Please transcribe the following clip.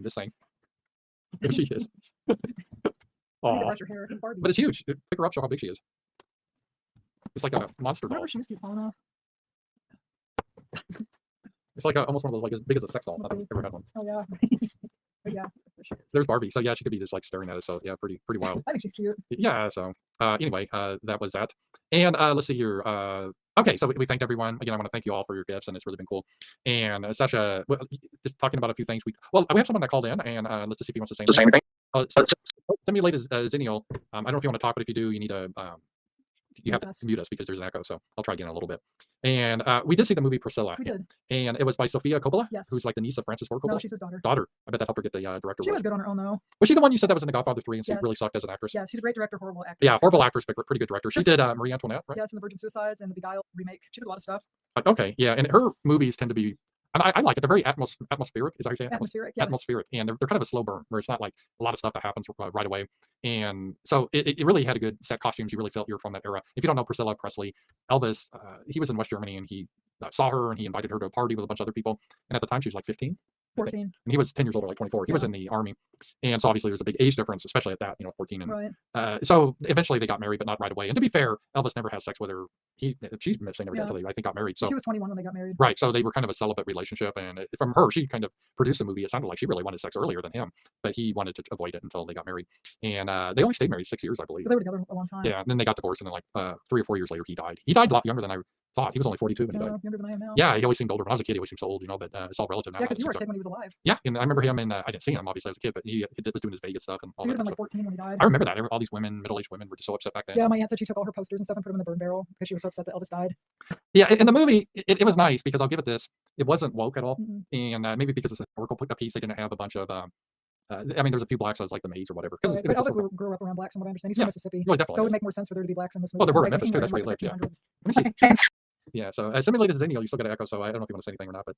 this thing. There she is. I need to Aw. brush her hair. It's Barbie. But it's huge. Pick her up, show how big she is. It's like a monster Why do doll. her shoes keep falling off? It's like almost one of those, like as big as a sex doll. I've ever had one. Oh yeah. But yeah. There's Barbie. So yeah, she could be just like staring at us. So yeah, pretty wild. I think she's cute. Yeah. So anyway, that was that. And let's see here. Okay, so we thanked everyone again. I want to thank you all for your gifts, and it's really been cool. And Sasha, well, just talking about a few things. We have someone that called in, and let's just see if he wants to say anything. Simulated Xennial. I don't know if you want to talk, but if you do, you need to you have to mute us because there's an echo. So I'll try again in a little bit. And we did see the movie Priscilla. We did. And it was by Sofia Coppola, Yes. who's like the niece of Francis Ford Coppola. No, she's his daughter. Daughter. I bet that helped her get the director. She was good on her own though. Was she the one you said that was in The Godfather 3 and she Yes. really sucked as an actress? Yeah, she's a great director, horrible actor. Yeah, horrible actress, but pretty good director. She did Marie Antoinette, right? Yeah, it's in The Virgin Suicides and the Beguiled remake. She did a lot of stuff. Okay, yeah, and her movies tend to be, and I like it. They're very atmospheric. Is that how you say it? Atmospheric, yeah. Atmospheric, and they're kind of a slow burn, where it's not like a lot of stuff that happens right away. And so it really had a good set costumes. You really felt you're from that era. If you don't know Priscilla Presley, Elvis, he was in West Germany, and he saw her, and he invited her to a party with a bunch of other people. And at the time, she was like 15. 14. And he was 10 years older, like 24. He was in the army. And so obviously there's a big age difference, especially at that, 14. And Right. so eventually they got married, but not right away. And to be fair, Elvis never has sex with her. She's never got until they, I think, got married. So she was 21 when they got married. Right. So they were kind of a celibate relationship. And from her, she kind of produced a movie. It sounded like she really wanted sex earlier than him, but he wanted to avoid it until they got married. And they only stayed married 6 years, I believe. So they were together a long time. Yeah. And then they got divorced. And then like 3 or 4 years later, he died. He died a lot younger than I thought. He was only 42 when he died. Younger than I am now. Yeah, he always seemed older. When I was a kid, he always seemed so old, but it's all relative now. Yeah, because you were a kid when he was alive. Yeah, and I remember him, and I didn't see him obviously as a kid, but he was doing his Vegas stuff and all So he that. would have been like 14 when he died. I remember that. All these women, middle-aged women, were just so upset back then. Yeah, my aunt said she took all her posters and stuff and put them in the burn barrel because she was so upset that Elvis died. Yeah, in the movie, it was nice because I'll give it this. It wasn't woke at all, and maybe because it's a historical piece, they didn't have a bunch of. I mean, there's a few blacks as like the maids or whatever. Right. But Elvis grew up around blacks, from what I understand. He's from Mississippi. Oh, definitely. So it would make more sense for there to be blacks in this movie. Well, there were in Like, Memphis too. That's where he lived. Yeah. Let me see. Yeah, so Simulated Xennial, you still got to echo, so I don't know if you want to say anything or not, but